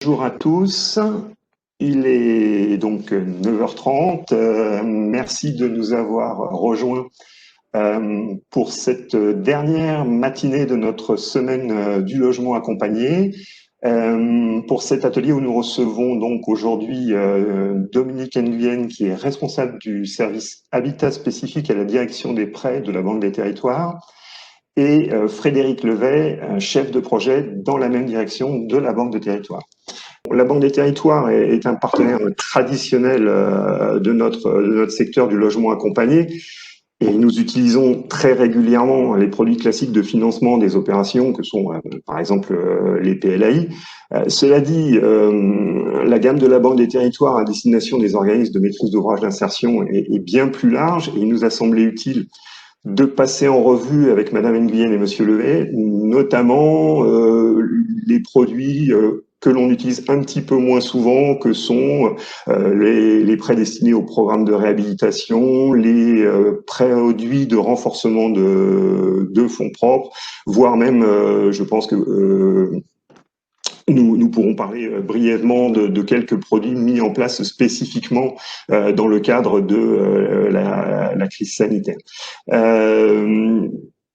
Bonjour à tous, il est donc 9h30. Merci de nous avoir rejoints pour cette dernière matinée de notre semaine du logement accompagné. Pour cet atelier où nous recevons donc aujourd'hui Dominique Nguyen, qui est responsable du service Habitat spécifique à la direction des prêts de la Banque des Territoires, et Frédéric Levet, chef de projet dans la même direction de la Banque des Territoires. La Banque des Territoires est un partenaire traditionnel de notre secteur du logement accompagné, et nous utilisons très régulièrement les produits classiques de financement des opérations que sont par exemple les PLAI. Cela dit, la gamme de la Banque des Territoires à destination des organismes de maîtrise d'ouvrage d'insertion est bien plus large, et il nous a semblé utile de passer en revue avec Madame Nguyen et Monsieur Levet, notamment les produits que l'on utilise un petit peu moins souvent, que sont les prêts destinés au programme de réhabilitation, les produits de renforcement de fonds propres, voire même, je pense que nous pourrons parler brièvement de quelques produits mis en place spécifiquement dans le cadre de la crise sanitaire. Je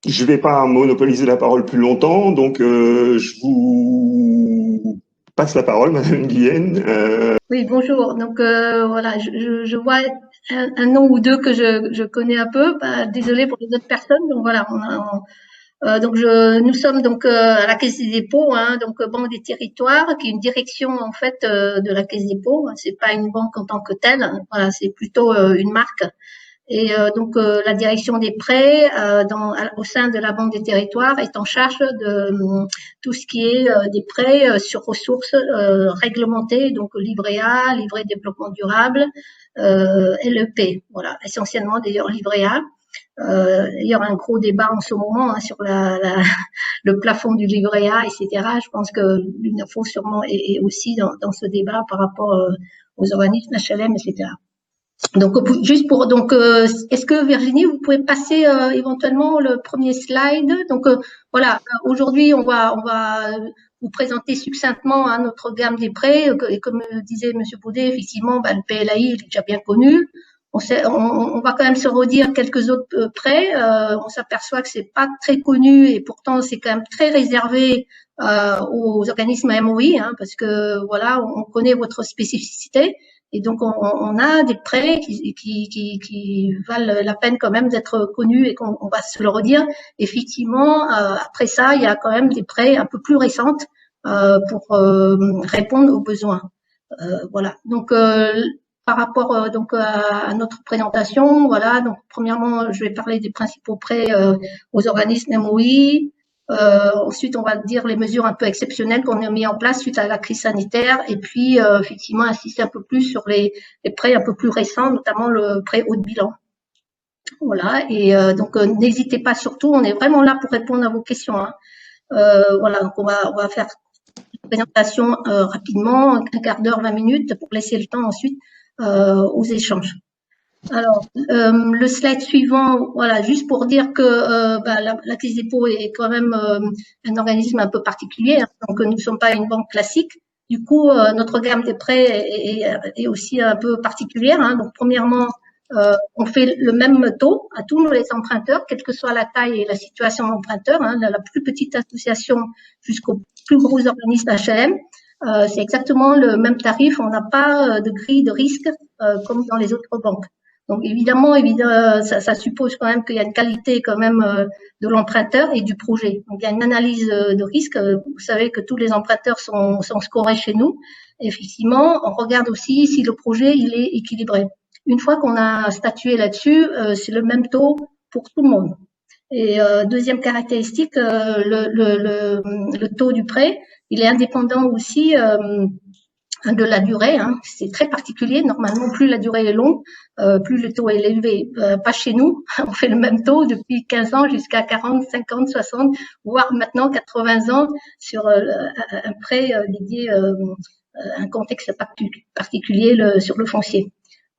ne vais pas monopoliser la parole plus longtemps, donc je vous passe la parole, Madame Nguyen. Oui, bonjour. Donc voilà, je vois un nom ou deux que je connais un peu. Désolée pour les autres personnes. Donc voilà, nous sommes donc à la Caisse des dépôts, hein, donc Banque des Territoires, qui est une direction en fait de la Caisse des dépôts. C'est pas une banque en tant que telle. Hein, voilà, c'est plutôt une marque. Et donc la direction des prêts au sein de la Banque des Territoires est en charge de tout ce qui est des prêts sur ressources réglementées, donc livret A, livret développement durable, LEP, voilà, essentiellement d'ailleurs livret A. Il y aura un gros débat en ce moment hein, sur le plafond du livret A, etc. Je pense que l'UNAFO sûrement est aussi dans ce débat par rapport aux organismes HLM, etc. Donc, juste pour donc, est-ce que Virginie, vous pouvez passer éventuellement le premier slide? Donc, voilà, aujourd'hui, on va vous présenter succinctement hein, notre gamme des prêts. Et comme disait Monsieur Baudet, effectivement, le PLAI il est déjà bien connu. On va quand même se redire quelques autres prêts. On s'aperçoit que c'est pas très connu et pourtant c'est quand même très réservé aux organismes MOI, hein, parce que voilà, on connaît votre spécificité. Et donc, on a des prêts qui valent la peine quand même d'être connus et qu'on va se le redire. Effectivement, après ça, il y a quand même des prêts un peu plus récentes pour répondre aux besoins. Voilà. Donc, par rapport donc à notre présentation, voilà. Donc, premièrement, je vais parler des principaux prêts aux organismes MOI. Ensuite, on va dire les mesures un peu exceptionnelles qu'on a mis en place suite à la crise sanitaire et puis effectivement insister un peu plus sur les prêts un peu plus récents, notamment le prêt haut de bilan. Voilà, et donc n'hésitez pas surtout, on est vraiment là pour répondre à vos questions. Hein. Voilà, donc on va faire une présentation rapidement, un quart d'heure, 20 minutes, pour laisser le temps ensuite aux échanges. Alors, le slide suivant, voilà, juste pour dire que la Caisse des dépôts est quand même un organisme un peu particulier, hein, donc nous ne sommes pas une banque classique. Du coup, notre gamme des prêts est aussi un peu particulière. Hein, donc, premièrement, on fait le même taux à tous les emprunteurs, quelle que soit la taille et la situation de l'emprunteur, hein, de la plus petite association jusqu'aux plus gros organismes HLM. C'est exactement le même tarif. On n'a pas de grille de risque comme dans les autres banques. Donc évidemment, ça suppose quand même qu'il y a une qualité quand même de l'emprunteur et du projet. Donc il y a une analyse de risque. Vous savez que tous les emprunteurs sont scorés chez nous. Effectivement, on regarde aussi si le projet il est équilibré. Une fois qu'on a statué là-dessus, c'est le même taux pour tout le monde. Et deuxième caractéristique, le taux du prêt, il est indépendant aussi de la durée, hein. C'est très particulier. Normalement, plus la durée est longue, plus le taux est élevé. Pas chez nous. On fait le même taux depuis 15 ans jusqu'à 40, 50, 60, voire maintenant 80 ans sur un prêt dédié à un contexte particulier sur le foncier.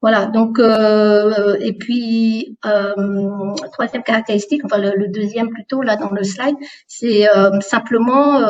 Voilà, donc et puis troisième caractéristique, enfin le deuxième plutôt là dans le slide, c'est simplement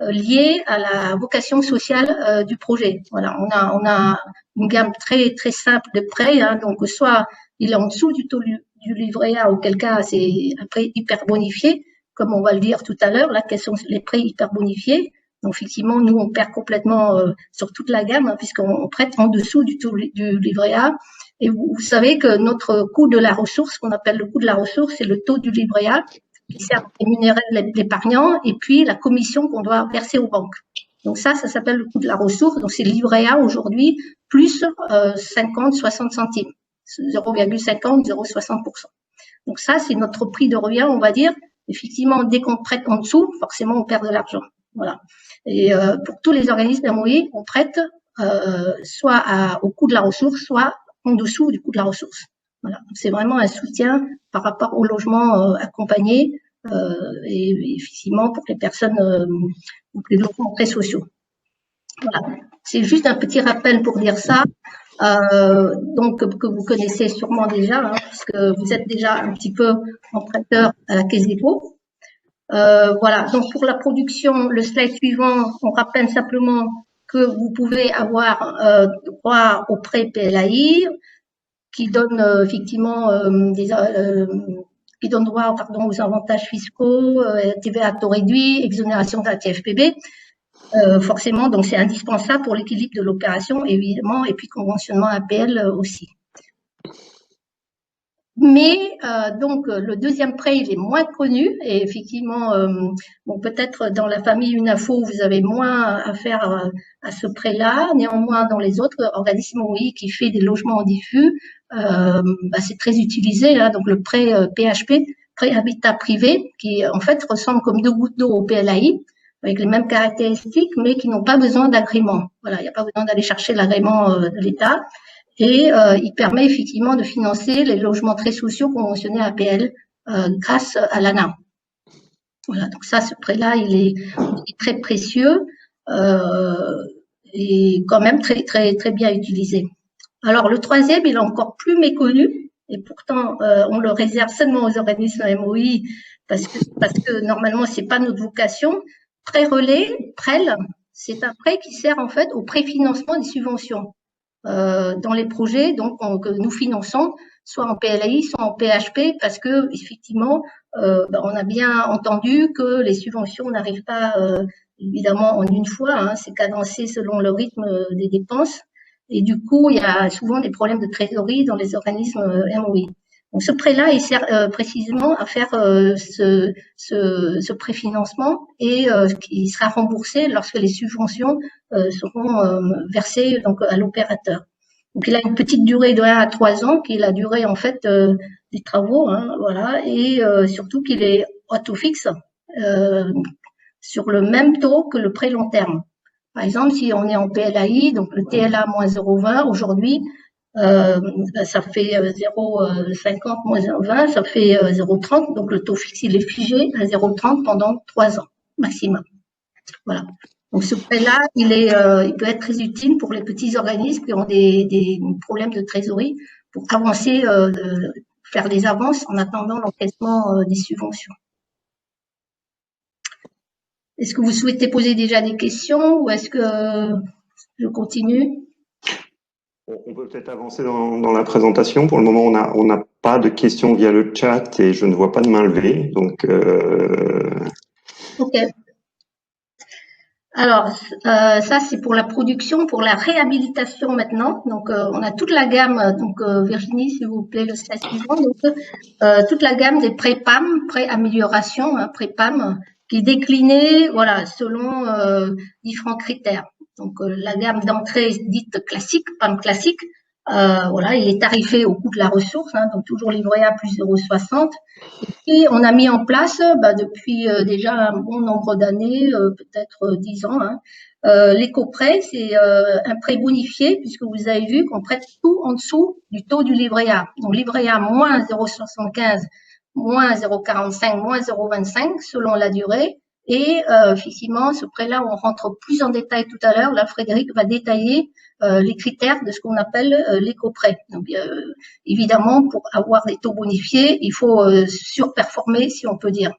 lié à la vocation sociale du projet. Voilà, on a une gamme très simple de prêts, hein, donc soit il est en dessous du taux du livret A, auquel cas c'est un prêt hyper bonifié, comme on va le dire tout à l'heure, là quels sont les prêts hyper bonifiés. Donc, effectivement, nous, on perd complètement sur toute la gamme, hein, puisqu'on prête en dessous du taux du livret A. Et vous savez que notre coût de la ressource, qu'on appelle le coût de la ressource, c'est le taux du livret A qui sert à rémunérer l'épargnant et puis la commission qu'on doit verser aux banques. Donc ça s'appelle le coût de la ressource. Donc, c'est le livret A aujourd'hui plus 50, 60 centimes, 0,50, 0,60%. Donc ça, c'est notre prix de revient, on va dire. Effectivement, dès qu'on prête en dessous, forcément, on perd de l'argent. Voilà. Et pour tous les organismes MOI, on prête soit au coût de la ressource, soit en dessous du coût de la ressource. Voilà. C'est vraiment un soutien par rapport au logement accompagné et effectivement pour les personnes, donc les logements très sociaux. Voilà. C'est juste un petit rappel pour dire ça. Donc que vous connaissez sûrement déjà, hein, parce que vous êtes déjà un petit peu emprunteur à la Caisse des dépôts. Voilà, donc pour la production, le slide suivant, on rappelle simplement que vous pouvez avoir droit au prêt PLAI qui donne effectivement qui donne droit aux avantages fiscaux, TVA à taux réduit, exonération de la TFPB. Forcément, donc c'est indispensable pour l'équilibre de l'opération, évidemment, et puis conventionnement APL aussi. Mais donc le deuxième prêt, il est moins connu et effectivement, bon peut-être dans la famille Unafo, vous avez moins à faire à ce prêt-là. Néanmoins, dans les autres organismes oui, qui fait des logements en diffus, c'est très utilisé. Hein, donc le prêt PHP, prêt habitat privé, qui en fait ressemble comme deux gouttes d'eau au PLAI, avec les mêmes caractéristiques, mais qui n'ont pas besoin d'agrément. Voilà, il n'y a pas besoin d'aller chercher l'agrément de l'État. Et il permet effectivement de financer les logements très sociaux conventionnés APL grâce à l'ANA. Voilà, donc ça, ce prêt-là, il est très précieux et quand même très bien utilisé. Alors le troisième, il est encore plus méconnu et pourtant on le réserve seulement aux organismes MOI parce que normalement c'est pas notre vocation. Prêt relais, PREL, c'est un prêt qui sert en fait au préfinancement des subventions. Dans les projets donc que nous finançons, soit en PLAI, soit en PHP, parce que effectivement, on a bien entendu que les subventions n'arrivent pas évidemment en une fois, hein, c'est cadencé selon le rythme des dépenses, et du coup, il y a souvent des problèmes de trésorerie dans les organismes MOI. Donc, ce prêt-là, il sert précisément à faire ce préfinancement et qui sera remboursé lorsque les subventions seront versées donc à l'opérateur. Donc, il a une petite durée de 1 à 3 ans, qui est la durée en fait des travaux, hein, voilà, et surtout qu'il est auto-fixe sur le même taux que le prêt long terme. Par exemple, si on est en PLAI, donc le TLA moins 0,20 aujourd'hui, ça fait 0,50 moins 20, ça fait 0,30. Donc, le taux fixe, il est figé à 0,30 pendant 3 ans maximum. Voilà. Donc, ce prêt-là, il peut être très utile pour les petits organismes qui ont des problèmes de trésorerie pour avancer, faire des avances en attendant l'encaissement des subventions. Est-ce que vous souhaitez poser déjà des questions ou est-ce que je continue? On peut peut-être avancer dans la présentation. Pour le moment, on n'a pas de questions via le chat et je ne vois pas de main levée. Donc, Ok. Alors, ça, c'est pour la production, pour la réhabilitation maintenant. Donc, on a toute la gamme. Donc, Virginie, s'il vous plaît, le slide suivant. Donc, toute la gamme des prêts PAM, prêts amélioration, hein, prêts PAM, qui est déclinée, voilà, selon différents critères. Donc, la gamme d'entrée dite classique, PAM classique, voilà, il est tarifé au coût de la ressource, hein, donc toujours livret A plus 0,60. Et on a mis en place, depuis déjà un bon nombre d'années, peut-être 10 ans, hein, l'éco-prêt, c'est un prêt bonifié, puisque vous avez vu qu'on prête tout en dessous du taux du livret A. Donc, livret A moins 0,75, moins 0,45, moins 0,25 selon la durée. Et effectivement, ce prêt-là, on rentre plus en détail tout à l'heure. Là, Frédéric va détailler les critères de ce qu'on appelle l'éco-prêt. Donc, évidemment, pour avoir des taux bonifiés, il faut surperformer, si on peut dire.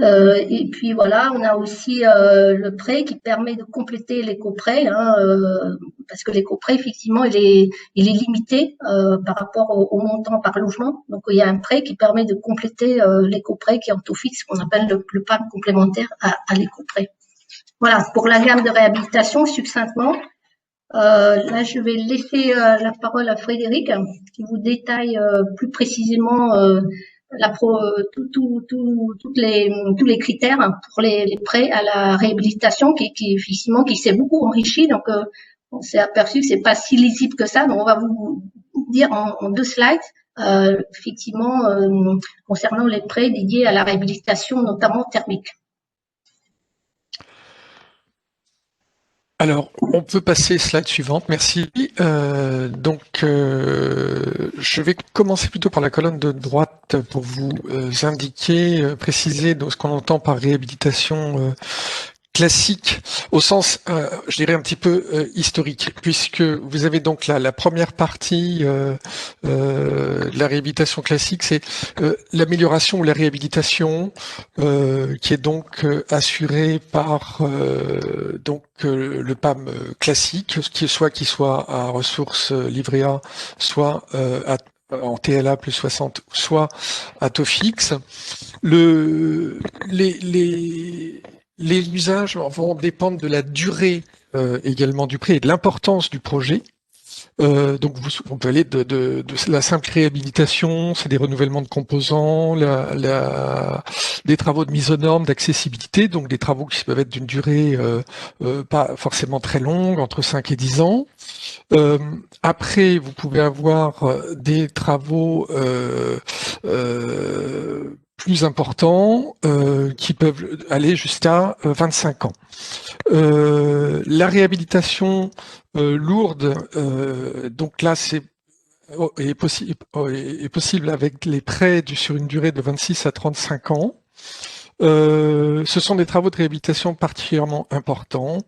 Et puis voilà, on a aussi le prêt qui permet de compléter l'éco-prêt, hein, parce que l'éco-prêt, effectivement, il est limité par rapport au montant par logement. Donc il y a un prêt qui permet de compléter l'éco-prêt qui est en taux fixe, qu'on appelle le PAM complémentaire à l'éco-prêt. Voilà, pour la gamme de réhabilitation, succinctement. Là, je vais laisser la parole à Frédéric qui vous détaille plus précisément tous les critères pour les prêts à la réhabilitation effectivement qui s'est beaucoup enrichi. Donc, on s'est aperçu que c'est pas si lisible que ça. Donc, on va vous dire en 2 slides, effectivement, concernant les prêts dédiés à la réhabilitation, notamment thermique. Alors, on peut passer slide suivante, merci. Je vais commencer plutôt par la colonne de droite pour vous indiquer, préciser ce qu'on entend par réhabilitation classique, au sens, je dirais, un petit peu historique, puisque vous avez donc la première partie de la réhabilitation classique, c'est l'amélioration ou la réhabilitation qui est donc assurée par le PAM classique, qu'il soit à ressources livret A, soit en TLA plus 60, soit à taux fixe. Les usages vont dépendre de la durée également du prêt et de l'importance du projet. Donc on peut aller de la simple réhabilitation, c'est des renouvellements de composants, des travaux de mise aux normes, d'accessibilité, donc des travaux qui peuvent être d'une durée pas forcément très longue, entre 5 et 10 ans. Après, vous pouvez avoir des travaux plus importants qui peuvent aller jusqu'à 25 ans. La réhabilitation lourde, donc là est possible avec les prêts sur une durée de 26 à 35 ans. Ce sont des travaux de réhabilitation particulièrement importants,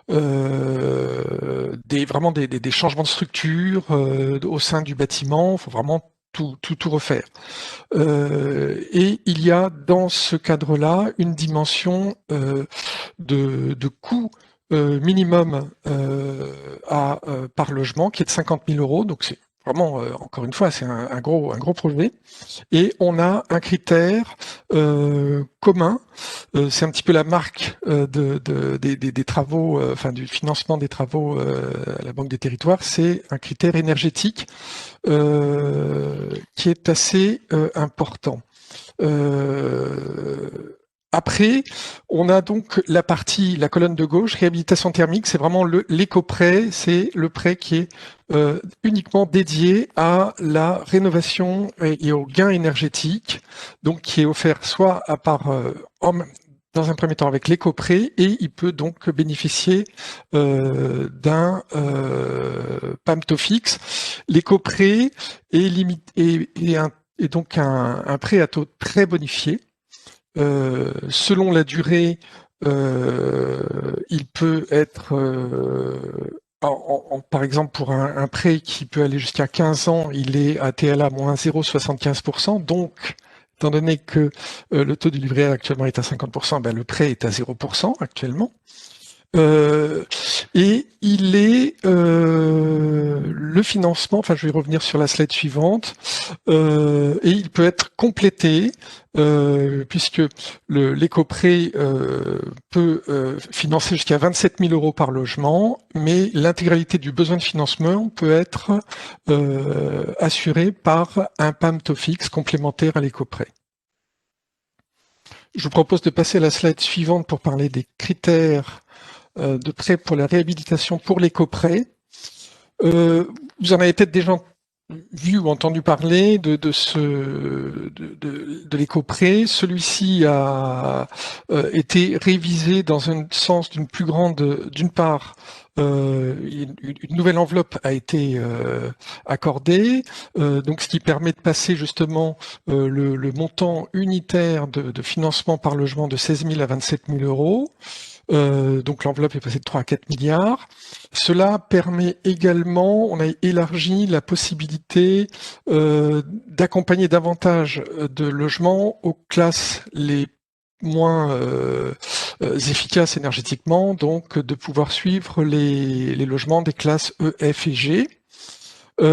vraiment des changements de structure au sein du bâtiment. Il faut vraiment tout refaire. Et il y a dans ce cadre-là une dimension de coût minimum par logement qui est de 50 000 euros. Donc c'est vraiment, encore une fois, c'est un gros projet. Et on a un critère commun. C'est un petit peu la marque des travaux, du financement des travaux à la Banque des Territoires. C'est un critère énergétique qui est assez important. Après, on a donc la colonne de gauche, réhabilitation thermique, c'est vraiment l'éco-prêt, c'est le prêt qui est uniquement dédié à la rénovation et au gain énergétique, donc qui est offert soit dans un premier temps avec l'éco-prêt, et il peut donc bénéficier d'un PAM taux fixe. L'éco-prêt est donc un prêt à taux très bonifié. Selon la durée, il peut être, par exemple, pour un prêt qui peut aller jusqu'à 15 ans, il est à TLA moins 0,75%. Donc, étant donné que le taux du livret A actuellement est à 50%, le prêt est à 0% actuellement. Et il est le financement, je vais revenir sur la slide suivante, et il peut être complété puisque l'éco-prêt peut financer jusqu'à 27 000 euros par logement, mais l'intégralité du besoin de financement peut être assurée par un PAM taux fixe complémentaire à l'éco-prêt. Je vous propose de passer à la slide suivante pour parler des critères de prêt pour la réhabilitation pour l'éco-prêt. Vous en avez peut-être déjà vu ou entendu parler de l'éco-prêt. Celui-ci a été révisé dans un sens d'une plus grande, d'une part, une nouvelle enveloppe a été accordée, donc ce qui permet de passer justement le montant unitaire de financement par logement de 16 000 à 27 000 euros. Donc l'enveloppe est passée de 3 à 4 milliards. Cela permet également, on a élargi la possibilité d'accompagner davantage de logements aux classes les moins efficaces énergétiquement, donc de pouvoir suivre les logements des classes E, F et G. Dans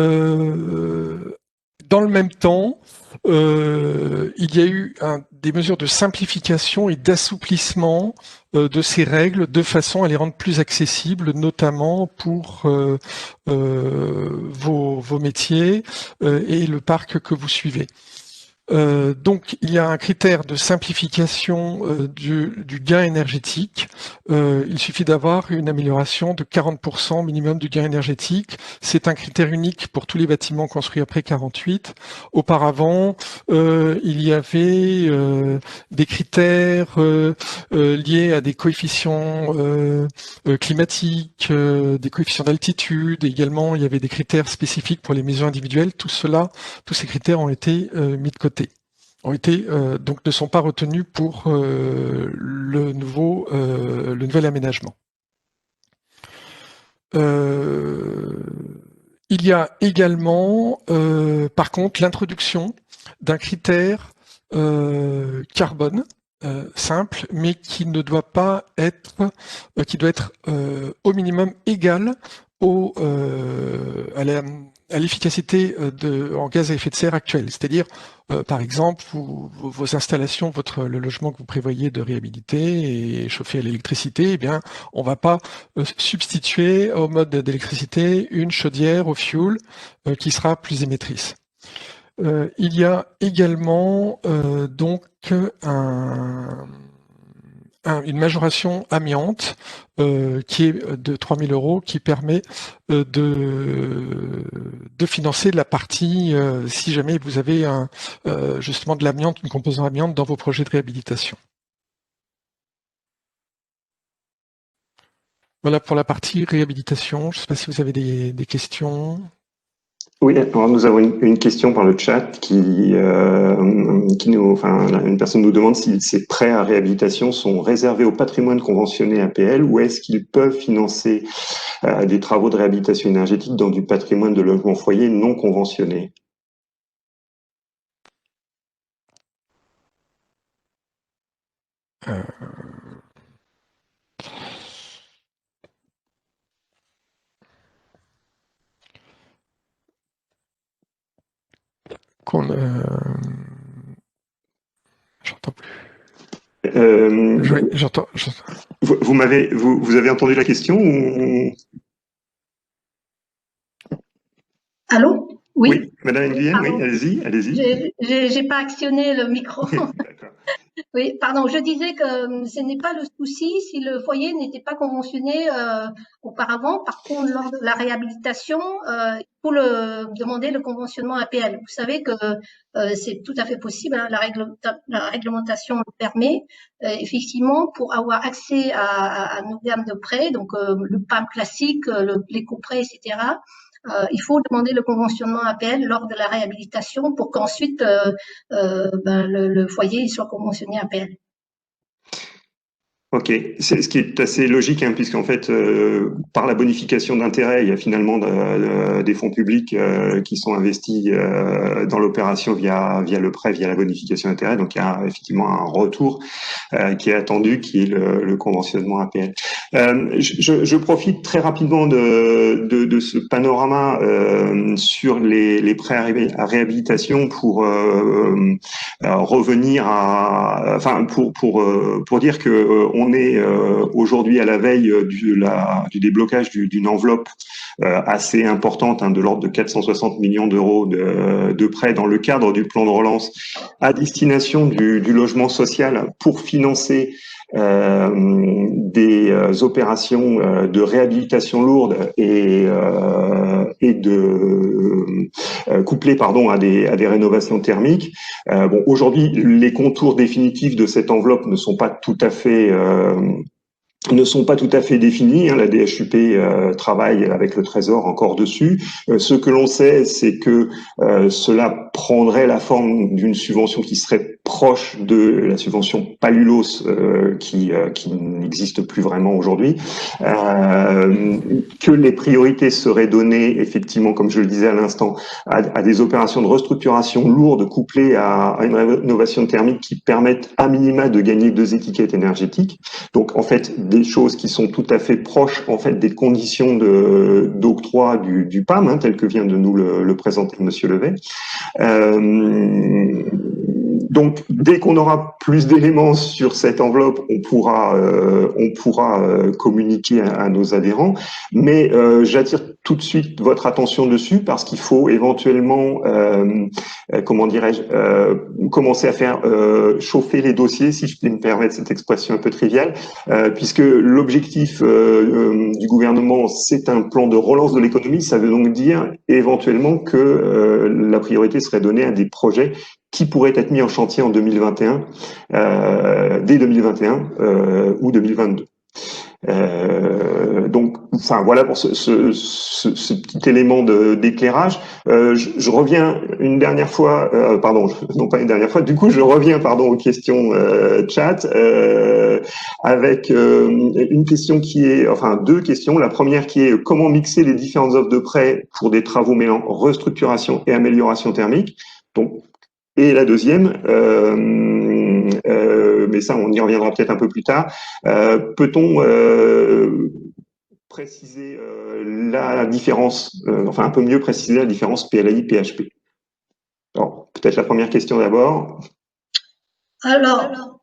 le même temps, il y a eu des mesures de simplification et d'assouplissement de ces règles de façon à les rendre plus accessibles, notamment pour vos métiers et le parc que vous suivez. Donc, il y a un critère de simplification du gain énergétique. Il suffit d'avoir une amélioration de 40% minimum du gain énergétique. C'est un critère unique pour tous les bâtiments construits après 48. Auparavant, il y avait des critères liés à des coefficients climatiques, des coefficients d'altitude. Également, il y avait des critères spécifiques pour les maisons individuelles. Tous ces critères ont été mis de côté. Donc ne sont pas retenus pour le nouvel aménagement. Il y a également, par contre, l'introduction d'un critère carbone simple, mais qui ne doit pas être, qui doit être au minimum égal à l'efficacité en gaz à effet de serre actuelle. C'est-à-dire, par exemple, vos installations, le logement que vous prévoyez de réhabiliter et chauffer à l'électricité, eh bien, on ne va pas substituer au mode d'électricité une chaudière au fioul qui sera plus émettrice. Il y a également donc une majoration amiante qui est de 3 000 euros, qui permet de financer la partie si jamais vous avez justement de l'amiante, une composante amiante dans vos projets de réhabilitation. Voilà pour la partie réhabilitation. Je ne sais pas si vous avez des questions. Oui, alors nous avons une question par le chat une personne nous demande si ces prêts à réhabilitation sont réservés au patrimoine conventionné APL ou est-ce qu'ils peuvent financer des travaux de réhabilitation énergétique dans du patrimoine de logement foyer non conventionné. J'entends plus. Oui, j'entends. Vous avez entendu la question ou... Allô? Oui, Madame Nguyen, oui, allez-y. J'ai pas actionné le micro. Oui, pardon, je disais que ce n'est pas le souci si le foyer n'était pas conventionné auparavant. Par contre, lors de la réhabilitation, il faut demander le conventionnement APL. Vous savez que c'est tout à fait possible, hein, la réglementation le permet. Effectivement, pour avoir accès à nos gammes de prêts, donc le PAM classique, l'éco-prêt, etc., il faut demander le conventionnement APL lors de la réhabilitation pour qu'ensuite le foyer soit conventionné APL. Ok, c'est ce qui est assez logique, hein, puisqu'en fait, par la bonification d'intérêt, il y a finalement des fonds publics qui sont investis dans l'opération via le prêt, via la bonification d'intérêt. Donc il y a effectivement un retour qui est attendu, qui est le conventionnement APL. Je profite très rapidement de ce panorama sur les prêts à réhabilitation pour revenir pour dire que on est aujourd'hui à la veille du déblocage d'une enveloppe assez importante, hein, de l'ordre de 460 millions d'euros de prêts dans le cadre du plan de relance à destination du logement social pour financer des opérations de réhabilitation lourde et de couplées à des rénovations thermiques. Bon, aujourd'hui, les contours définitifs de cette enveloppe ne sont pas tout à fait définis. La DHUP travaille avec le Trésor encore dessus. Ce que l'on sait, c'est que cela prendrait la forme d'une subvention qui serait proche de la subvention Palulos, qui n'existe plus vraiment aujourd'hui. Que les priorités seraient données, effectivement, comme je le disais à l'instant, à des opérations de restructuration lourdes couplées à une rénovation thermique qui permettent à minima de gagner 2 étiquettes énergétiques. Donc, en fait, des choses qui sont tout à fait proches, en fait, des conditions d'octroi du PAM, telles que vient de nous le présenter Monsieur Levet. Donc, dès qu'on aura plus d'éléments sur cette enveloppe, on pourra communiquer à nos adhérents. Mais j'attire tout de suite votre attention dessus parce qu'il faut éventuellement, commencer à faire chauffer les dossiers, si je puis me permettre cette expression un peu triviale, puisque l'objectif du gouvernement, c'est un plan de relance de l'économie. Ça veut donc dire éventuellement que la priorité serait donnée à des projets qui pourraient être mis en chantier en 2021, dès 2021 ou 2022. Donc, enfin voilà pour ce petit élément d'éclairage. Je reviens une dernière fois, non pas une dernière fois. Du coup, je reviens aux questions chat avec une question qui est, enfin 2 questions. La première qui est comment mixer les différentes offres de prêt pour des travaux mêlant restructuration et amélioration thermique. Donc, et la deuxième, mais ça on y reviendra peut-être un peu plus tard, peut-on préciser la différence, enfin un peu mieux préciser la différence PLAI-PHP? Alors, peut-être la première question d'abord. Alors,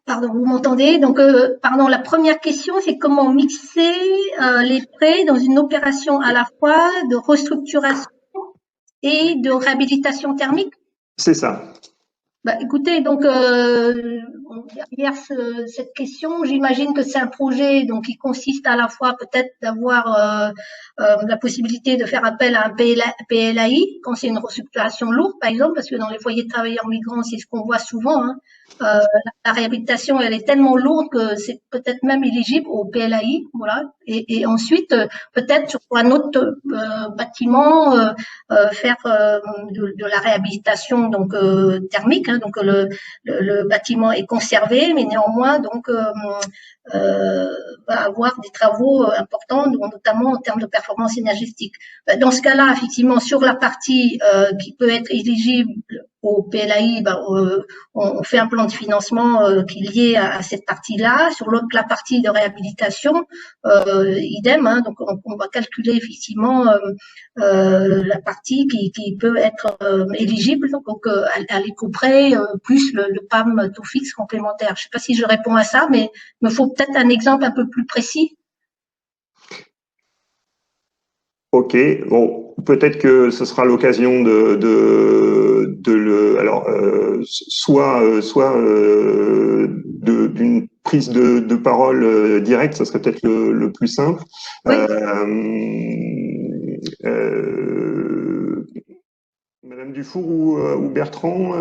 pardon, vous m'entendez? Donc, la première question, c'est comment mixer les prêts dans une opération à la fois de restructuration et de réhabilitation thermique? C'est ça. Écoutez, donc derrière cette question, j'imagine que c'est un projet donc qui consiste à la fois peut-être d'avoir la possibilité de faire appel à un PLAI quand c'est une restructuration lourde, par exemple, parce que dans les foyers de travailleurs migrants, c'est ce qu'on voit souvent. La réhabilitation, elle est tellement lourde que c'est peut-être même éligible au PLAI, voilà. Et ensuite, peut-être sur un autre bâtiment, faire de la réhabilitation donc thermique. Donc le bâtiment est conservé, mais néanmoins donc va avoir des travaux importants, notamment en termes de performance énergétique. Dans ce cas-là, effectivement, sur la partie qui peut être éligible au PLAI, on fait un plan de financement qui est lié à cette partie-là. Sur la partie de réhabilitation, idem. Donc on va calculer effectivement la partie qui peut être éligible donc à l'éco-prêt plus le PAM taux fixe complémentaire. Je ne sais pas si je réponds à ça, mais il me faut peut-être un exemple un peu plus précis. Ok, bon, peut-être que ce sera l'occasion d'une prise de parole directe, ça serait peut-être le plus simple. Oui. Madame Dufour ou Bertrand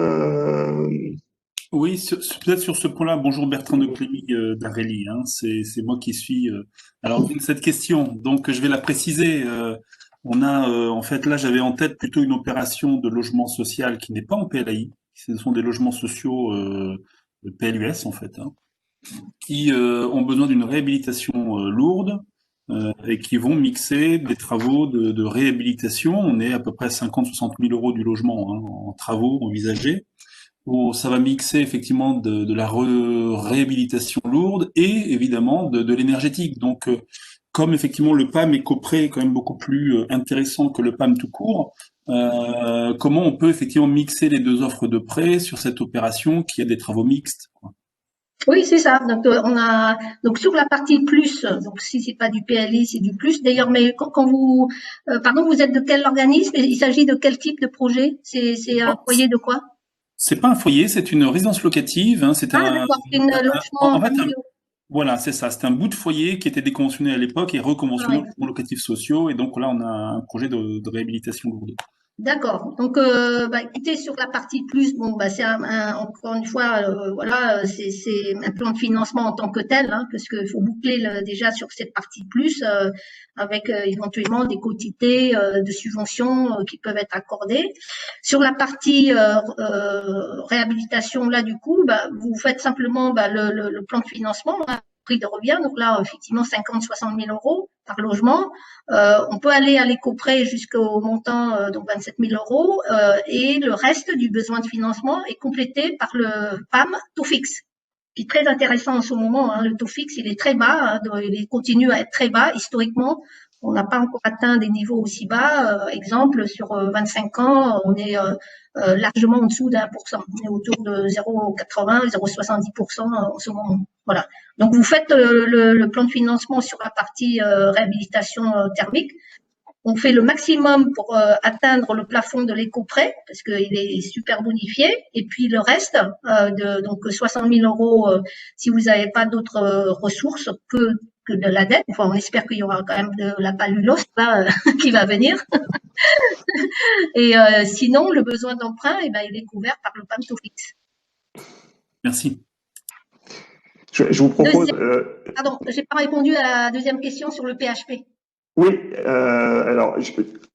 Oui, peut-être sur ce point-là. Bonjour Bertrand de Clémy d'Arelli, c'est moi qui suis. Alors cette question, donc je vais la préciser. On a en fait là j'avais en tête plutôt une opération de logement social qui n'est pas en PLAI. Ce sont des logements sociaux PLUS en fait, qui ont besoin d'une réhabilitation lourde et qui vont mixer des travaux de réhabilitation. On est à peu près 50-60 000 euros du logement en travaux envisagés. Où ça va mixer effectivement de la réhabilitation lourde et évidemment de l'énergétique. Donc, comme effectivement le PAM éco-prêt est quand même beaucoup plus intéressant que le PAM tout court, comment on peut effectivement mixer les 2 offres de prêt sur cette opération qui a des travaux mixtes, quoi. Oui, c'est ça. Donc on a donc sur la partie plus. Donc si c'est pas du PLI, c'est du plus. D'ailleurs, mais quand vous pardon, vous êtes de quel organisme? Il s'agit de quel type de projet? C'est un foyer de quoi? C'est pas un foyer, c'est une résidence locative. Hein, c'est d'accord, c'est une logement. en fait, voilà, c'est ça. C'est un bout de foyer qui était déconventionné à l'époque et reconventionné en logements locatifs sociaux. Et donc là, on a un projet de réhabilitation lourde. D'accord. Donc, écoutez, sur la partie plus, bon, c'est encore une fois, voilà, c'est un plan de financement en tant que tel, hein, parce qu'il faut boucler déjà sur cette partie plus, avec éventuellement des quotités de subventions qui peuvent être accordées. Sur la partie réhabilitation, là, du coup, vous faites simplement le plan de financement, hein, prix de revient. Donc là, effectivement, 50-60 000 euros par logement. On peut aller à l'éco-prêt jusqu'au montant, donc 27 000 euros, et le reste du besoin de financement est complété par le PAM taux fixe, qui est très intéressant en ce moment. Hein. Le taux fixe, il est très bas, hein, il continue à être très bas. Historiquement, on n'a pas encore atteint des niveaux aussi bas. Exemple, sur 25 ans, on est largement en dessous d'1%. On est autour de 0,80, 0,70% en ce moment. Voilà. Donc, vous faites le plan de financement sur la partie réhabilitation thermique. On fait le maximum pour atteindre le plafond de l'éco-prêt parce qu'il est super bonifié. Et puis le reste, donc 60 000 euros, si vous n'avez pas d'autres ressources que de la dette. Enfin, on espère qu'il y aura quand même de la palulose là, qui va venir. Et sinon, le besoin d'emprunt, il est couvert par le PAM taux fixe. Merci. Je vous propose. Pardon, j'ai pas répondu à la deuxième question sur le PHP. Oui, alors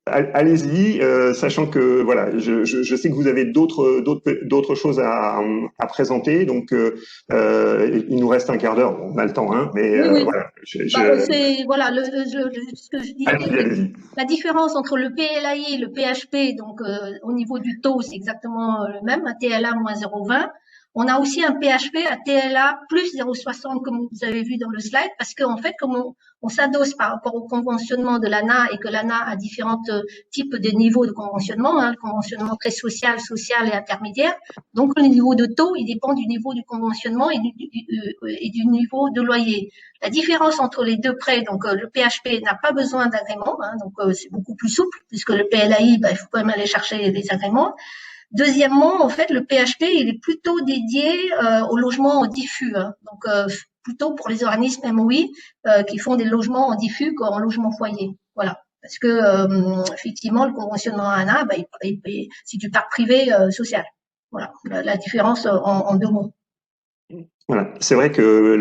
allez-y, sachant que voilà, je sais que vous avez d'autres choses à présenter, donc il nous reste un quart d'heure, on a le temps, hein, mais oui. voilà. C'est voilà ce que je dis. Allez-y. La différence entre le PLAI et le PHP, donc au niveau du taux, c'est exactement le même, un TLA moins 0,20. On a aussi un PHP à TLA plus 0,60 comme vous avez vu dans le slide, parce qu'en fait, comme on s'adosse par rapport au conventionnement de l'ANA et que l'ANA a différents types de niveaux de conventionnement, hein, le conventionnement très social et intermédiaire. Donc, le niveau de taux, il dépend du niveau du conventionnement et du niveau de loyer. La différence entre les deux prêts, donc le PHP n'a pas besoin d'agrément, hein, donc c'est beaucoup plus souple, puisque le PLAI, il faut quand même aller chercher les agréments. Deuxièmement, en fait, le PHP, il est plutôt dédié au logement en diffus, hein, donc plutôt pour les organismes MOI qui font des logements en diffus qu'en logement foyer. Voilà, parce que effectivement, le conventionnement ANA, c'est du parc privé social. Voilà, la différence en deux mots. Voilà, c'est vrai que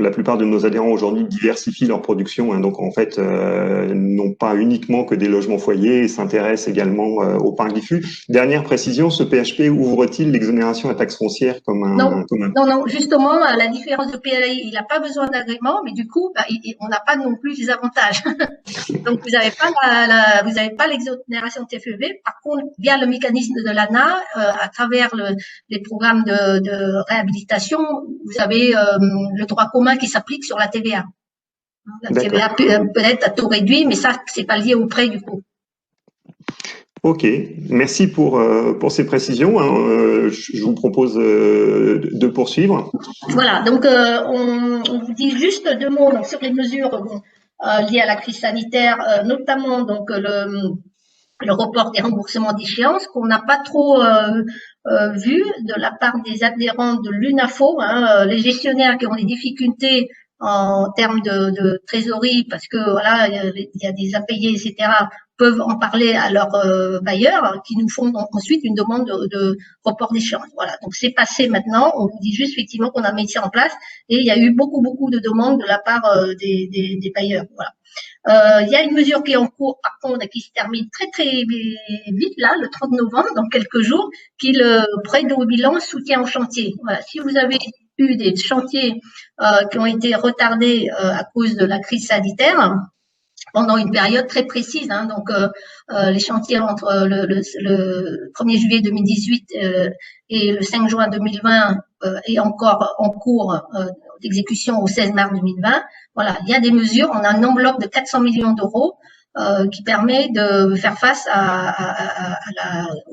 la plupart de nos adhérents aujourd'hui diversifient leur production, hein, donc en fait n'ont pas uniquement que des logements foyers et s'intéressent également au parc diffus. Dernière précision, ce PHP ouvre-t-il l'exonération à taxe foncière comme un Non, justement, la différence de PLAI, il n'a pas besoin d'agrément, mais du coup, on n'a pas non plus les avantages. Donc vous n'avez pas l'exonération TFEV. Par contre, via le mécanisme de l'ANA, à travers les programmes de réhabilitation, vous avez le droit commun qui s'applique sur la TVA. La TVA peut-être à taux réduit, mais ça, c'est pas lié au prêt du coup. Ok, merci pour ces précisions. Hein. Je vous propose de poursuivre. Voilà, donc on vous dit juste deux mots donc, sur les mesures liées à la crise sanitaire, notamment donc le report des remboursements d'échéance qu'on n'a pas trop vu de la part des adhérents de l'UNAFO, hein, les gestionnaires qui ont des difficultés en termes de trésorerie parce que voilà il y a des impayés, etc., peuvent en parler à leurs bailleurs qui nous font ensuite une demande de report d'échéance. Voilà, donc c'est passé maintenant. On vous dit juste effectivement qu'on a mis ça en place et il y a eu beaucoup de demandes de la part des bailleurs. Voilà. Il y a une mesure qui est en cours, par contre, qui se termine très vite là, le 30 novembre, dans quelques jours, qui est le prêt de haut bilan soutien au chantier. Voilà, si vous avez eu des chantiers qui ont été retardés à cause de la crise sanitaire pendant une période très précise, hein, donc les chantiers entre le 1er juillet 2018 et le 5 juin 2020 est encore en cours d'exécution au 16 mars 2020. Voilà, il y a des mesures, on a une enveloppe de 400 millions d'euros qui permet de faire face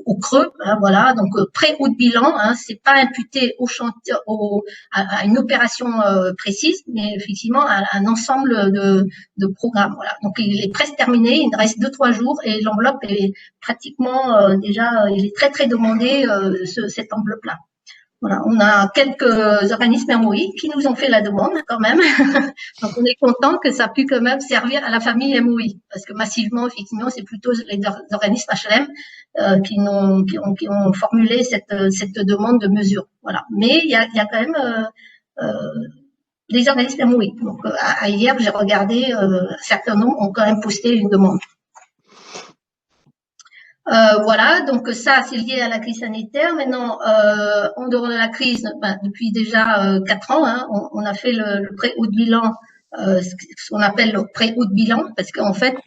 au creux, hein, voilà. Donc pré-ou de bilan, hein, c'est pas imputé à une opération précise, mais effectivement à un ensemble de programmes. Voilà. Donc il est presque terminé, il reste 2-3 jours et l'enveloppe est pratiquement déjà, il est très très demandé cette enveloppe-là. Voilà, on a quelques organismes MOI qui nous ont fait la demande quand même. Donc on est content que ça a pu quand même servir à la famille MOI, parce que massivement, effectivement, c'est plutôt les organismes HLM qui ont formulé cette demande de mesure. Voilà. Mais il y a quand même des organismes MOI. Donc hier, j'ai regardé, un certain nombre ont quand même posté une demande. Voilà, donc ça, c'est lié à la crise sanitaire. Maintenant, en dehors de la crise, depuis déjà 4 ans, hein, on a fait le pré-haut de bilan, ce qu'on appelle le pré-haut de bilan, parce qu'en fait,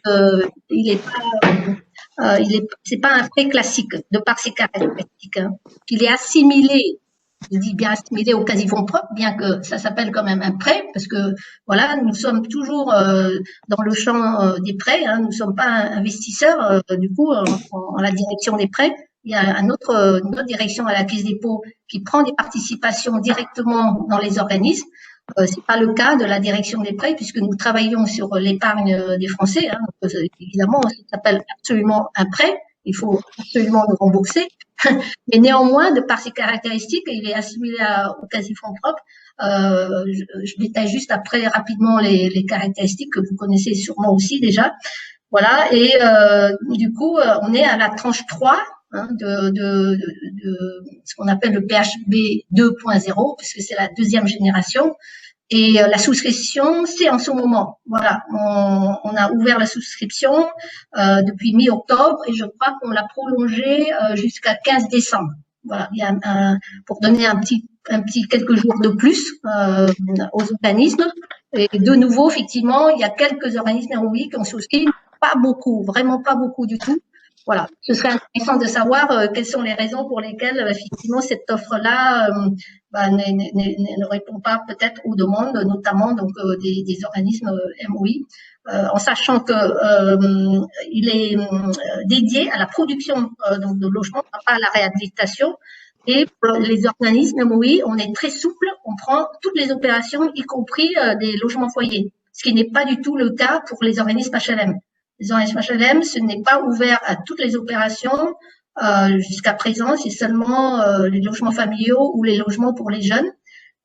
c'est pas un prêt classique de par ses caractéristiques. Hein. Il est assimilé, je dis bien assimilé au quasi-fonds propre, bien que ça s'appelle quand même un prêt, parce que voilà, nous sommes toujours dans le champ des prêts, hein, nous ne sommes pas investisseurs, du coup, en la direction des prêts. Il y a une autre direction à la Caisse des dépôts qui prend des participations directement dans les organismes. C'est pas le cas de la direction des prêts, puisque nous travaillons sur l'épargne des Français. Hein, donc, évidemment, ça s'appelle absolument un prêt. Il faut absolument le rembourser. Mais néanmoins, de par ses caractéristiques, il est assimilé au quasi-fonds propre. Je détaille juste après rapidement les caractéristiques que vous connaissez sûrement aussi déjà. Voilà, et du coup, on est à la tranche 3 hein, de ce qu'on appelle le PHB 2.0, puisque c'est la deuxième génération. Et la souscription, c'est en ce moment. Voilà, on a ouvert la souscription depuis mi-octobre et je crois qu'on l'a prolongée jusqu'à 15 décembre. Voilà, il y a pour donner un petit quelques jours de plus aux organismes. Et de nouveau, effectivement, il y a quelques organismes MOI qui ont souscrit, pas beaucoup, vraiment pas beaucoup du tout. Voilà, ce serait intéressant de savoir quelles sont les raisons pour lesquelles effectivement cette offre-là ne répond pas peut-être aux demandes, notamment donc des organismes MOI, en sachant que il est dédié à la production donc de logements, pas à la réhabilitation. Et pour les organismes MOI, on est très souple, on prend toutes les opérations, y compris des logements foyers, ce qui n'est pas du tout le cas pour les organismes HLM. Les organismes HLM, ce n'est pas ouvert à toutes les opérations. Jusqu'à présent, c'est seulement les logements familiaux ou les logements pour les jeunes.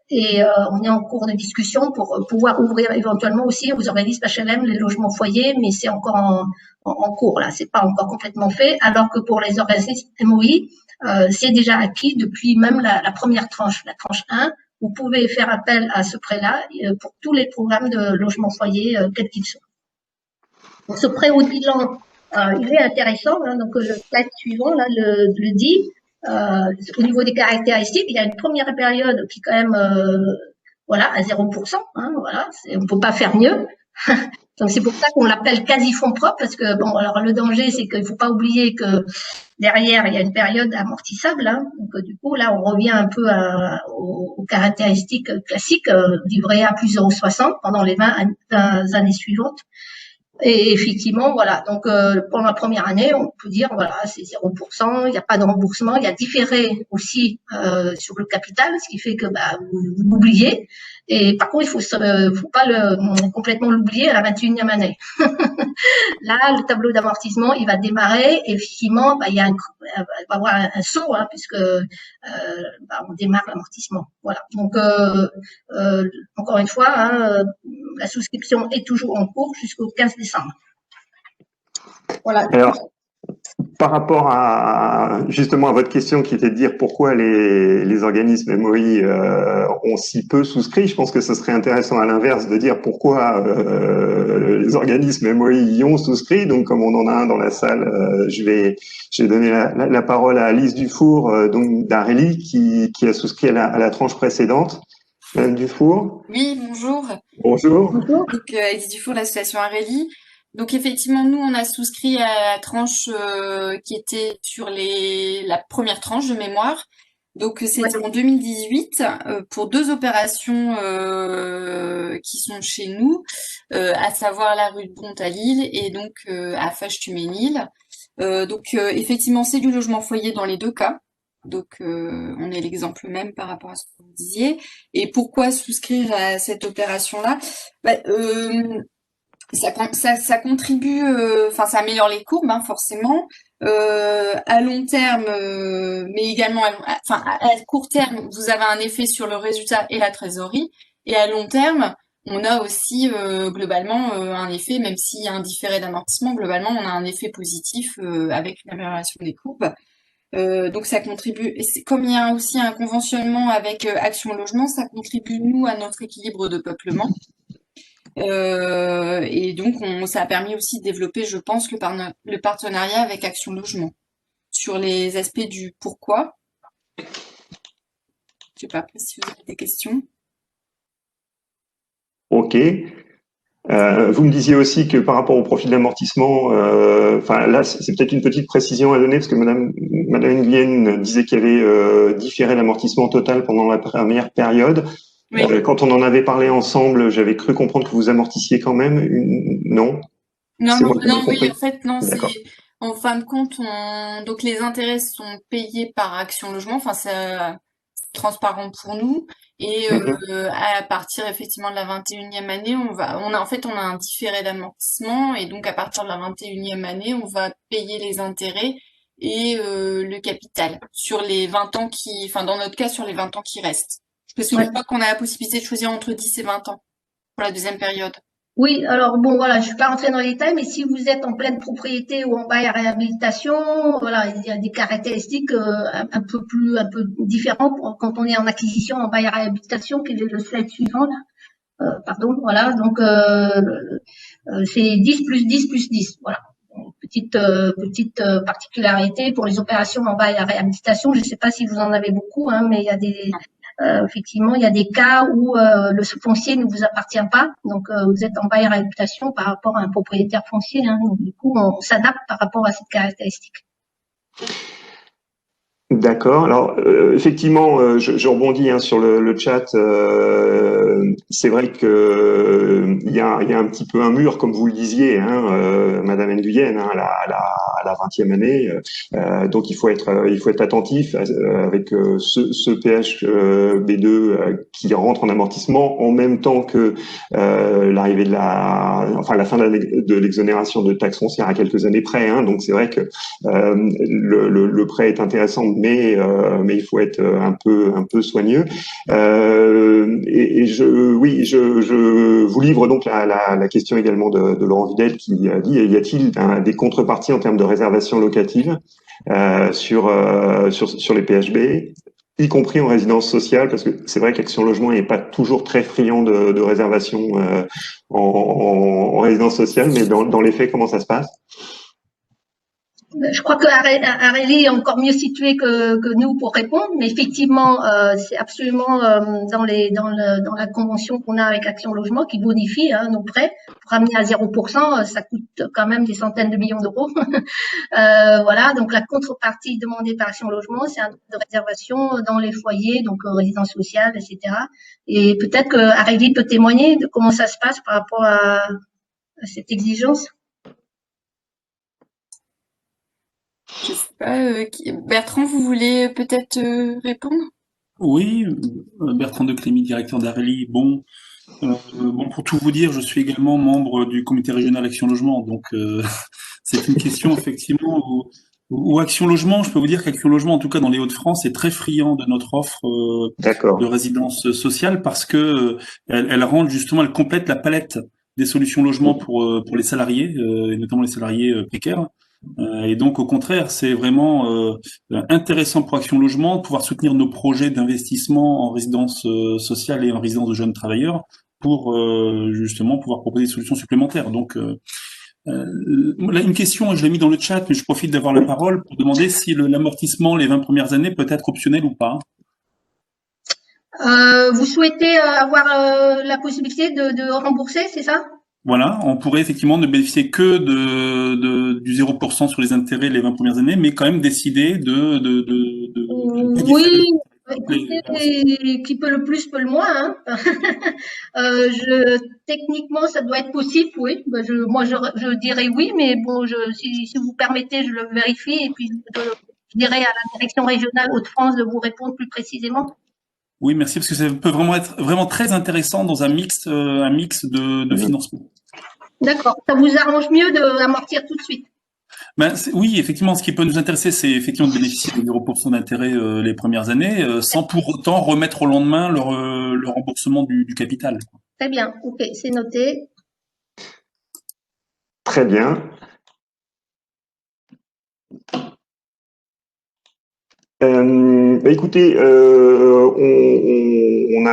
Et on est en cours de discussion pour pouvoir ouvrir éventuellement aussi aux organismes HLM les logements foyers, mais c'est encore en cours là, c'est pas encore complètement fait. Alors que pour les organismes MOI, c'est déjà acquis depuis même la première tranche, la tranche 1. Vous pouvez faire appel à ce prêt-là pour tous les programmes de logements foyers, quels qu'ils soient. Donc, ce prêt au bilan, il est intéressant. Hein, donc, le slide suivant là, le dit. Au niveau des caractéristiques, il y a une première période qui est quand même voilà, à 0%. Hein, voilà, on ne peut pas faire mieux. Donc, c'est pour ça qu'on l'appelle quasi-fonds propre, parce que, bon, alors le danger, c'est qu'il ne faut pas oublier que derrière, il y a une période amortissable. Hein, donc, du coup, là, on revient un peu aux caractéristiques classiques, livret A plus 0,60 pendant les 20 années suivantes. Et effectivement, voilà. Donc, pour la première année, on peut dire, voilà, c'est 0%, il n'y a pas de remboursement, il y a différé aussi sur le capital, ce qui fait que vous l'oubliez. Et par contre, il faut pas complètement l'oublier à la 21e année. Là, le tableau d'amortissement, il va démarrer. Et effectivement, il va y avoir un saut, hein, puisque on démarre l'amortissement. Voilà. Donc, encore une fois, hein, la souscription est toujours en cours jusqu'au 15 décembre. Voilà. Alors, par rapport justement à votre question qui était de dire pourquoi les organismes MOI ont si peu souscrit, je pense que ce serait intéressant à l'inverse de dire pourquoi les organismes MOI y ont souscrit. Donc, comme on en a un dans la salle, je vais donner la parole à Alice Dufour, donc d'Areli, qui a souscrit à la tranche précédente. Madame Dufour. Oui, bonjour. Bonjour. Donc, Alice Dufour, l'association Areli. Donc, effectivement, nous, on a souscrit à la tranche qui était sur la première tranche de mémoire. Donc c'était en 2018 pour 2 opérations qui sont chez nous, à savoir la rue de Bronte à Lille et donc à Fâche-Tuménil. Donc effectivement, c'est du logement foyer dans les 2 cas. Donc on est l'exemple même par rapport à ce que vous disiez. Et pourquoi souscrire à cette opération-là? Bah, ça contribue, enfin ça améliore les courbes, hein, forcément. À long terme, mais également à court terme, vous avez un effet sur le résultat et la trésorerie. Et à long terme, on a aussi globalement un effet, même s'il y a un différé d'amortissement, globalement on a un effet positif avec une amélioration des courbes. Donc ça contribue, et comme il y a aussi un conventionnement avec Action Logement, ça contribue nous à notre équilibre de peuplement. Et donc ça a permis aussi de développer, je pense, le partenariat avec Action Logement sur les aspects du pourquoi. Je sais pas si vous avez des questions. Ok. Vous me disiez aussi que par rapport au profil d'amortissement, enfin là c'est peut-être une petite précision à donner parce que Madame Nguyen disait qu'il y avait différé l'amortissement total pendant la première période. Oui. Quand on en avait parlé ensemble, j'avais cru comprendre que vous amortissiez quand même. Non? Non, C'est moi qui ai mal oui, compris. en fait, non, D'accord. en fin de compte, donc les intérêts sont payés par Action Logement, enfin, c'est transparent pour nous. Et à partir effectivement de la 21e année, on a un différé d'amortissement, et donc à partir de la 21e année, on va payer les intérêts et le capital sur les 20 ans enfin dans notre cas, sur les 20 ans qui restent. Parce que je crois qu'on a la possibilité de choisir entre 10 et 20 ans pour la deuxième période. Oui, alors bon, voilà, je suis pas rentrée dans les détails, mais si vous êtes en pleine propriété ou en bail à réhabilitation, voilà, il y a des caractéristiques un peu différentes quand on est en acquisition en bail à réhabilitation, qui est le slide suivant là. Pardon, voilà, donc c'est 10 plus 10 plus 10, voilà. Petite particularité pour les opérations en bail à réhabilitation. Je ne sais pas si vous en avez beaucoup, hein, mais il y a effectivement, il y a des cas où le foncier ne vous appartient pas, donc vous êtes en bail à réhabilitation par rapport à un propriétaire foncier, hein, donc du coup, on s'adapte par rapport à cette caractéristique. D'accord. Alors effectivement, je rebondis sur le chat. C'est vrai que il y a un petit peu un mur, comme vous le disiez, hein, Madame Nguyen, hein, à la 20e année. Donc il faut être attentif avec ce PHB2 qui rentre en amortissement en même temps que l'arrivée la fin de l'exonération de taxes foncières à quelques années près. Hein. Donc c'est vrai que le prêt est intéressant, mais il faut être un peu soigneux. Je vous livre donc la question également de Laurent Vidal qui dit: y a-t-il des contreparties en termes de réservation locative sur les PHB, y compris en résidence sociale, parce que c'est vrai qu'Action Logement n'est pas toujours très friand de réservation en résidence sociale, mais dans les faits, comment ça se passe? Je crois que Aurélie est encore mieux située que nous pour répondre, mais effectivement, c'est absolument dans la convention qu'on a avec Action Logement qui bonifie nos prêts pour ramener à 0%. Ça coûte quand même des centaines de millions d'euros. Voilà, donc la contrepartie demandée par Action Logement, c'est un droit de réservation dans les foyers, donc résidence sociale, etc. Et peut-être que Aurélie peut témoigner de comment ça se passe par rapport à cette exigence. Je sais pas, Bertrand, vous voulez peut-être répondre? Oui, Bertrand de Clémy, directeur d'Arely. Bon, pour tout vous dire, je suis également membre du comité régional Action Logement, donc c'est une question effectivement où Action Logement, je peux vous dire qu'Action Logement, en tout cas dans les Hauts-de-France, est très friand de notre offre de résidence sociale parce que elle complète la palette des solutions logement pour les salariés, et notamment les salariés précaires. Et donc, au contraire, c'est vraiment intéressant pour Action Logement de pouvoir soutenir nos projets d'investissement en résidence sociale et en résidence de jeunes travailleurs pour justement pouvoir proposer des solutions supplémentaires. Donc, là, une question, je l'ai mis dans le chat, mais je profite d'avoir la parole pour demander si l'amortissement les 20 premières années peut être optionnel ou pas. Vous souhaitez avoir la possibilité de rembourser, c'est ça? Voilà, on pourrait effectivement ne bénéficier que du 0% sur les intérêts les 20 premières années, mais quand même décider Oui, Écoutez, qui peut le plus peut le moins. Hein. Techniquement, ça doit être possible, oui. Moi, je dirais oui, mais bon, si vous permettez, je le vérifie et puis je dirais à la direction régionale Hauts-de-France de vous répondre plus précisément. Oui, merci, parce que ça peut vraiment être vraiment très intéressant dans un mix de financement. D'accord. Ça vous arrange mieux d'amortir tout de suite? Oui, effectivement, ce qui peut nous intéresser, c'est effectivement de bénéficier de 0% d'intérêt les premières années, sans pour autant remettre au lendemain le remboursement du capital. Très bien, ok, c'est noté. Très bien. Écoutez, on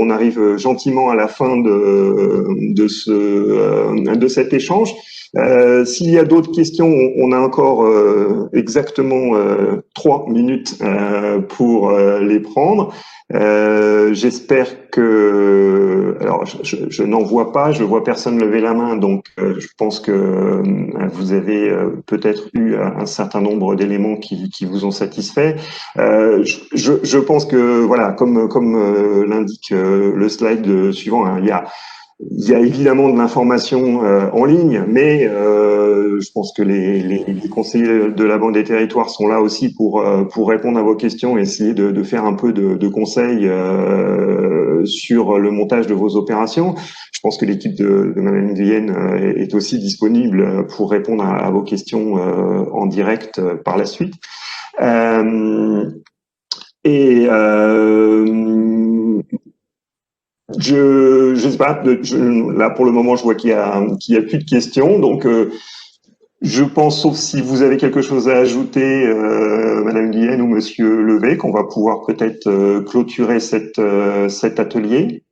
arrive gentiment à la fin de cet échange. S'il y a d'autres questions, on a encore exactement 3 minutes pour les prendre. J'espère que, alors je n'en vois pas, je vois personne lever la main, donc je pense que vous avez peut-être eu un certain nombre d'éléments qui vous ont satisfait. Je pense que voilà, comme l'indique le slide suivant, hein, il y a évidemment de l'information en ligne, mais je pense que les conseillers de la Banque des Territoires sont là aussi pour répondre à vos questions et essayer de faire un peu de conseils sur le montage de vos opérations. Je pense que l'équipe de Madame Nguyen est aussi disponible pour répondre à vos questions en direct par la suite. Je sais pas, là pour le moment je vois qu'il y a plus de questions, donc je pense, sauf si vous avez quelque chose à ajouter, Madame Nguyen ou Monsieur Levé, qu'on va pouvoir peut-être clôturer cet atelier.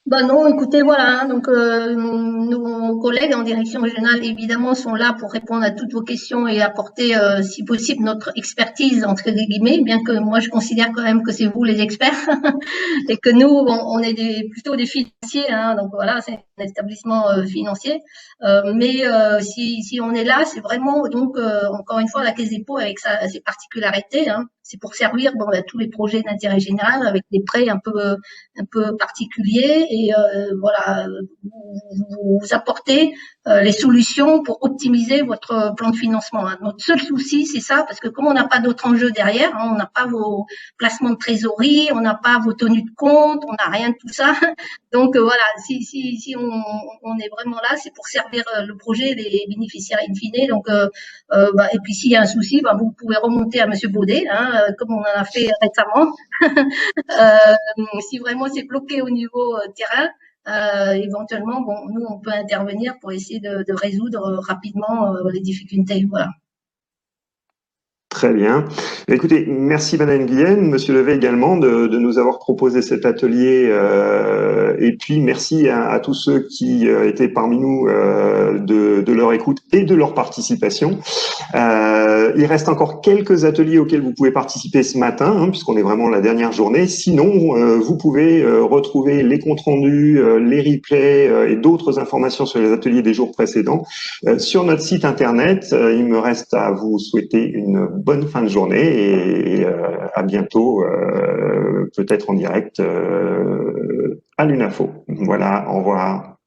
Ben non, écoutez, voilà, hein, donc nos collègues en direction régionale, évidemment, sont là pour répondre à toutes vos questions et apporter, si possible, notre expertise, entre guillemets, bien que moi, je considère quand même que c'est vous les experts et que nous, on est plutôt des financiers, hein, donc voilà, c'est un établissement financier. Mais si on est là, c'est vraiment, donc, encore une fois, la Caisse des dépôts avec ses particularités, hein, c'est pour servir tous les projets d'intérêt général avec des prêts un peu particuliers et voilà, vous apportez les solutions pour optimiser votre plan de financement. Hein. Notre seul souci, c'est ça, parce que comme on n'a pas d'autres enjeux derrière, hein, on n'a pas vos placements de trésorerie, on n'a pas vos tenues de compte, on n'a rien de tout ça. Donc voilà, si on est vraiment là, c'est pour servir le projet, les bénéficiaires in fine. Donc et puis s'il y a un souci, vous pouvez remonter à Monsieur Baudet, hein, comme on en a fait récemment. Si vraiment c'est bloqué au niveau terrain, éventuellement, nous on peut intervenir pour essayer de résoudre rapidement les difficultés. Voilà. Très bien. Écoutez, merci Madame Nguyen, Monsieur Levé également de nous avoir proposé cet atelier et puis merci à tous ceux qui étaient parmi nous de leur écoute et de leur participation. Il reste encore quelques ateliers auxquels vous pouvez participer ce matin, hein, puisqu'on est vraiment la dernière journée. Sinon, vous pouvez retrouver les comptes rendus, les replays et d'autres informations sur les ateliers des jours précédents sur notre site internet. Il me reste à vous souhaiter une bonne fin de journée et à bientôt, peut-être en direct à l'UNAFO. Voilà, au revoir.